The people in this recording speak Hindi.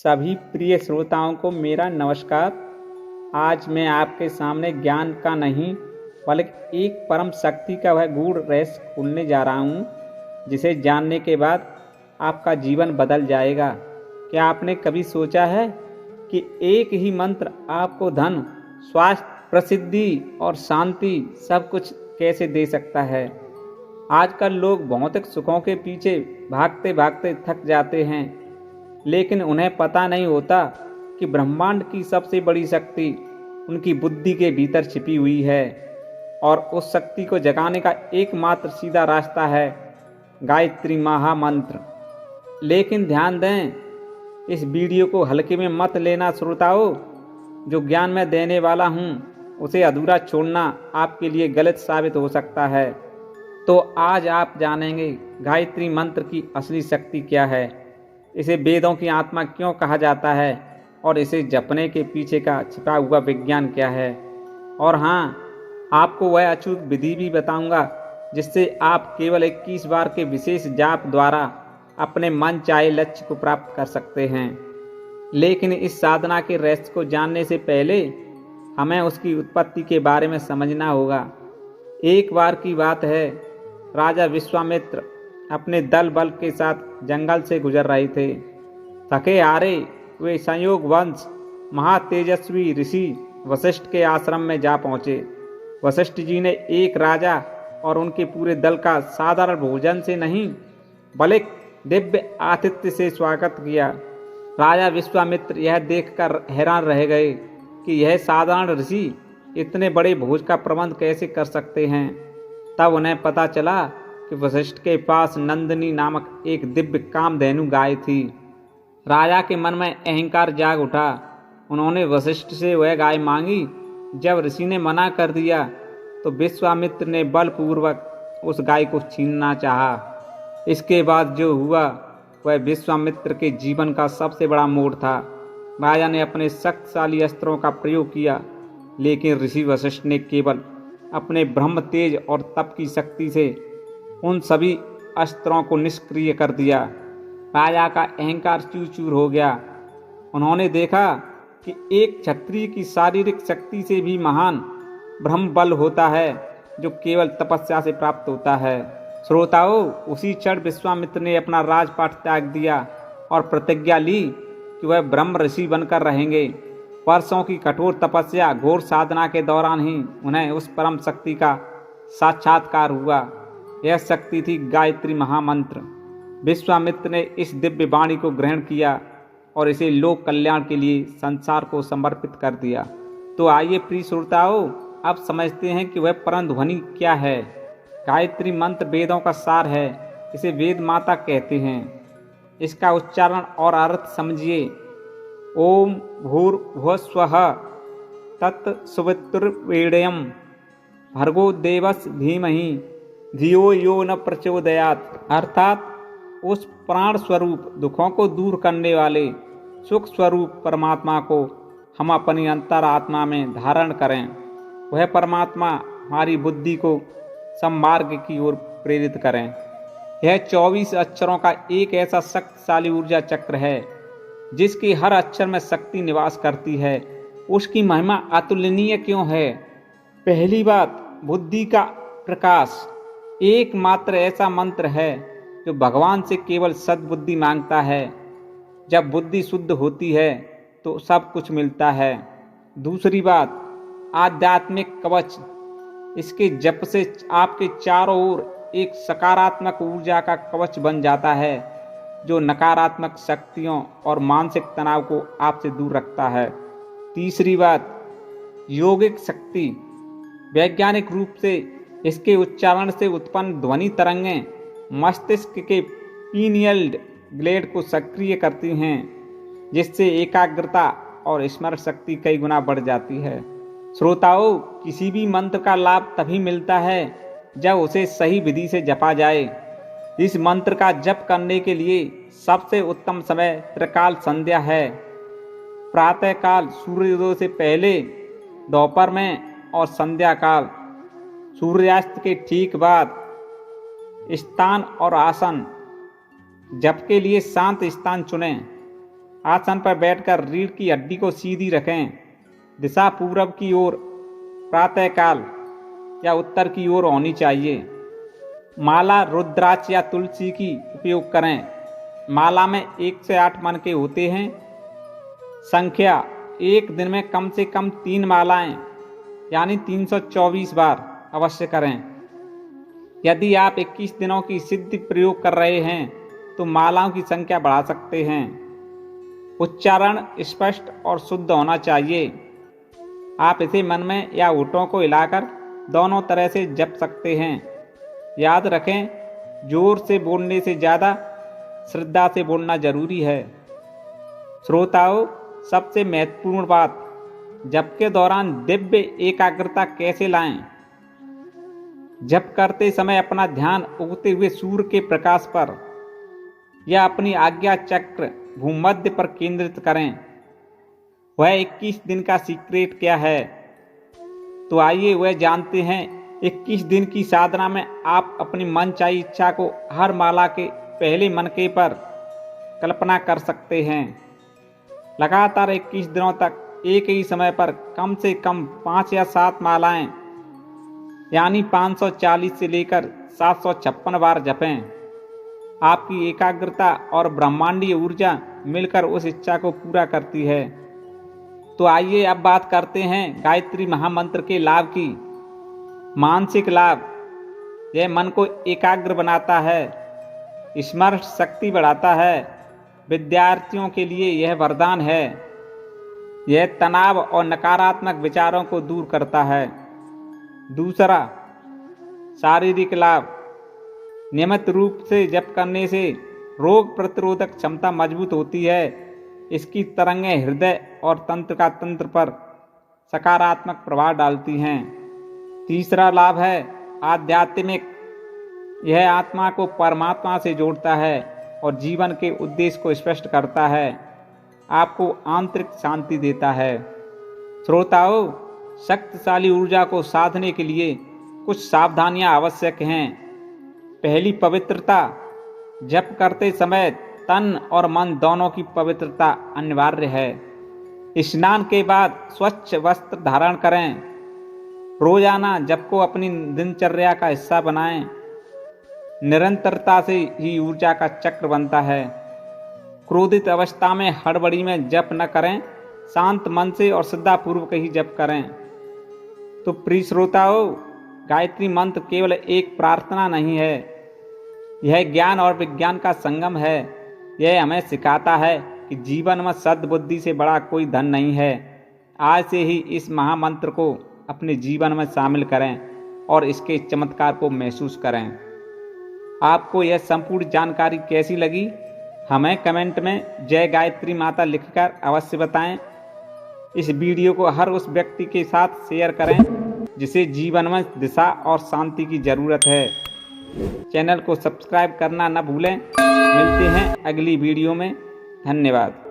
सभी प्रिय श्रोताओं को मेरा नमस्कार। आज मैं आपके सामने ज्ञान का नहीं बल्कि एक परम शक्ति का वह गूढ़ रहस्य खोलने जा रहा हूँ, जिसे जानने के बाद आपका जीवन बदल जाएगा। क्या आपने कभी सोचा है कि एक ही मंत्र आपको धन, स्वास्थ्य, प्रसिद्धि और शांति सब कुछ कैसे दे सकता है? आजकल लोग भौतिक सुखों के पीछे भागते भागते थक जाते हैं, लेकिन उन्हें पता नहीं होता कि ब्रह्मांड की सबसे बड़ी शक्ति उनकी बुद्धि के भीतर छिपी हुई है, और उस शक्ति को जगाने का एकमात्र सीधा रास्ता है गायत्री महामंत्र। लेकिन ध्यान दें, इस वीडियो को हल्के में मत लेना श्रोताओं। जो ज्ञान मैं देने वाला हूँ उसे अधूरा छोड़ना आपके लिए गलत साबित हो सकता है। तो आज आप जानेंगे गायत्री मंत्र की असली शक्ति क्या है, इसे वेदों की आत्मा क्यों कहा जाता है, और इसे जपने के पीछे का छिपा हुआ विज्ञान क्या है। और हाँ, आपको वह अचूक विधि भी बताऊंगा जिससे आप केवल 21 बार के विशेष जाप द्वारा अपने मन चाहे लक्ष्य को प्राप्त कर सकते हैं। लेकिन इस साधना के रहस्य को जानने से पहले हमें उसकी उत्पत्ति के बारे में समझना होगा। एक बार की बात है, राजा विश्वामित्र अपने दल बल के साथ जंगल से गुजर रहे थे। थके हारे वे संयोग वंश महातेजस्वी ऋषि वशिष्ठ के आश्रम में जा पहुँचे। वशिष्ठ जी ने एक राजा और उनके पूरे दल का साधारण भोजन से नहीं बल्कि दिव्य आतिथ्य से स्वागत किया। राजा विश्वामित्र यह देखकर हैरान रह गए कि यह साधारण ऋषि इतने बड़े भोज का प्रबंध कैसे कर सकते हैं। तब उन्हें पता चला कि वशिष्ठ के पास नंदिनी नामक एक दिव्य कामधेनु गाय थी। राजा के मन में अहंकार जाग उठा। उन्होंने वशिष्ठ से वह गाय मांगी। जब ऋषि ने मना कर दिया तो विश्वामित्र ने बलपूर्वक उस गाय को छीनना चाहा। इसके बाद जो हुआ वह विश्वामित्र के जीवन का सबसे बड़ा मोड़ था। राजा ने अपने शक्तिशाली अस्त्रों का प्रयोग किया, लेकिन ऋषि वशिष्ठ ने केवल अपने ब्रह्म तेज और तप की शक्ति से उन सभी अस्त्रों को निष्क्रिय कर दिया। राजा का अहंकार चूर चूर हो गया। उन्होंने देखा कि एक क्षत्रिय की शारीरिक शक्ति से भी महान ब्रह्म बल होता है, जो केवल तपस्या से प्राप्त होता है। श्रोताओं, उसी क्षण विश्वामित्र ने अपना राजपाट त्याग दिया और प्रतिज्ञा ली कि वह ब्रह्म ऋषि बनकर रहेंगे। वर्षों की कठोर तपस्या, घोर साधना के दौरान ही उन्हें उस परम शक्ति का साक्षात्कार हुआ। यह शक्ति थी गायत्री महामंत्र। विश्वामित्र ने इस दिव्य वाणी को ग्रहण किया और इसे लोक कल्याण के लिए संसार को समर्पित कर दिया। तो आइए प्रिय श्रोताओं, अब समझते हैं कि वह परम ध्वनि क्या है। गायत्री मंत्र वेदों का सार है। इसे वेद माता कहते हैं। इसका उच्चारण और अर्थ समझिए। ओम भूर्भुवः स्वः तत्सवितुर्वरेण्यं भर्गो देवस्य धीमहि धियो यो न प्रचोदयात्। अर्थात उस प्राण स्वरूप, दुखों को दूर करने वाले सुख स्वरूप परमात्मा को हम अपनी अंतरात्मा में धारण करें। वह परमात्मा हमारी बुद्धि को सन्मार्ग की ओर प्रेरित करें। यह 24 अक्षरों का एक ऐसा शक्तिशाली ऊर्जा चक्र है जिसके हर अक्षर में शक्ति निवास करती है। उसकी महिमा अतुलनीय क्यों है? पहली बात, बुद्धि का प्रकाश। एकमात्र ऐसा मंत्र है जो भगवान से केवल सद्बुद्धि मांगता है। जब बुद्धि शुद्ध होती है तो सब कुछ मिलता है। दूसरी बात, आध्यात्मिक कवच। इसके जप से आपके चारों ओर एक सकारात्मक ऊर्जा का कवच बन जाता है, जो नकारात्मक शक्तियों और मानसिक तनाव को आपसे दूर रखता है। तीसरी बात, योगिक शक्ति। वैज्ञानिक रूप से इसके उच्चारण से उत्पन्न ध्वनि तरंगें मस्तिष्क के पीनियल ग्लैंड को सक्रिय करती हैं, जिससे एकाग्रता और स्मरण शक्ति कई गुना बढ़ जाती है। श्रोताओं, किसी भी मंत्र का लाभ तभी मिलता है जब उसे सही विधि से जपा जाए। इस मंत्र का जप करने के लिए सबसे उत्तम समय त्रिकाल संध्या है। प्रातःकाल सूर्योदय से पहले, दोपहर में और संध्या काल सूर्यास्त के ठीक बाद। स्थान और आसन। जप के लिए शांत स्थान चुनें। आसन पर बैठकर रीढ़ की हड्डी को सीधी रखें। दिशा पूरब की ओर, प्रातःकाल या उत्तर की ओर होनी चाहिए। माला रुद्राक्ष या तुलसी की उपयोग करें। माला में 1 से 8 मन के होते हैं। संख्या, एक दिन में कम से कम 3 मालाएं यानी 324 बार अवश्य करें। यदि आप 21 दिनों की सिद्धि प्रयोग कर रहे हैं तो मालाओं की संख्या बढ़ा सकते हैं। उच्चारण स्पष्ट और शुद्ध होना चाहिए। आप इसे मन में या होठों को हिलाकर दोनों तरह से जप सकते हैं। याद रखें, जोर से बोलने से ज़्यादा श्रद्धा से बोलना जरूरी है। श्रोताओं, सबसे महत्वपूर्ण बात, जप के दौरान दिव्य एकाग्रता कैसे लाएं? जप करते समय अपना ध्यान उगते हुए सूर्य के प्रकाश पर या अपनी आज्ञा चक्र भूमध्य पर केंद्रित करें। वह 21 दिन का सीक्रेट क्या है? तो आइए वह जानते हैं। 21 दिन की साधना में आप अपनी मनचाही इच्छा को हर माला के पहले मनके पर कल्पना कर सकते हैं। लगातार 21 दिनों तक एक ही समय पर कम से कम 5 या 7 मालाएं यानी 540 से लेकर 756 बार जपें। आपकी एकाग्रता और ब्रह्मांडीय ऊर्जा मिलकर उस इच्छा को पूरा करती है। तो आइए अब बात करते हैं गायत्री महामंत्र के लाभ की। मानसिक लाभ, यह मन को एकाग्र बनाता है, स्मरण शक्ति बढ़ाता है। विद्यार्थियों के लिए यह वरदान है। यह तनाव और नकारात्मक विचारों को दूर करता है। दूसरा, शारीरिक लाभ, नियमित रूप से जप करने से रोग प्रतिरोधक क्षमता मजबूत होती है। इसकी तरंगें हृदय और तंत्र पर सकारात्मक प्रभाव डालती हैं। तीसरा लाभ है आध्यात्मिक, यह आत्मा को परमात्मा से जोड़ता है और जीवन के उद्देश्य को स्पष्ट करता है। आपको आंतरिक शांति देता है। श्रोताओं, शक्तिशाली ऊर्जा को साधने के लिए कुछ सावधानियां आवश्यक हैं। पहली, पवित्रता। जप करते समय तन और मन दोनों की पवित्रता अनिवार्य है। स्नान के बाद स्वच्छ वस्त्र धारण करें। रोजाना जप को अपनी दिनचर्या का हिस्सा बनाएं। निरंतरता से ही ऊर्जा का चक्र बनता है। क्रोधित अवस्था में हड़बड़ी में जप न करें, शांत मन से और श्रद्धापूर्वक ही जप करें। तो प्रिय श्रोताओं, गायत्री मंत्र केवल एक प्रार्थना नहीं है, यह ज्ञान और विज्ञान का संगम है। यह हमें सिखाता है कि जीवन में सद्बुद्धि से बड़ा कोई धन नहीं है। आज से ही इस महामंत्र को अपने जीवन में शामिल करें और इसके चमत्कार को महसूस करें। आपको यह संपूर्ण जानकारी कैसी लगी, हमें कमेंट में जय गायत्री माता लिखकर अवश्य बताएं। इस वीडियो को हर उस व्यक्ति के साथ शेयर करें जिसे जीवन में दिशा और शांति की जरूरत है। चैनल को सब्सक्राइब करना न भूलें। मिलते हैं अगली वीडियो में। धन्यवाद।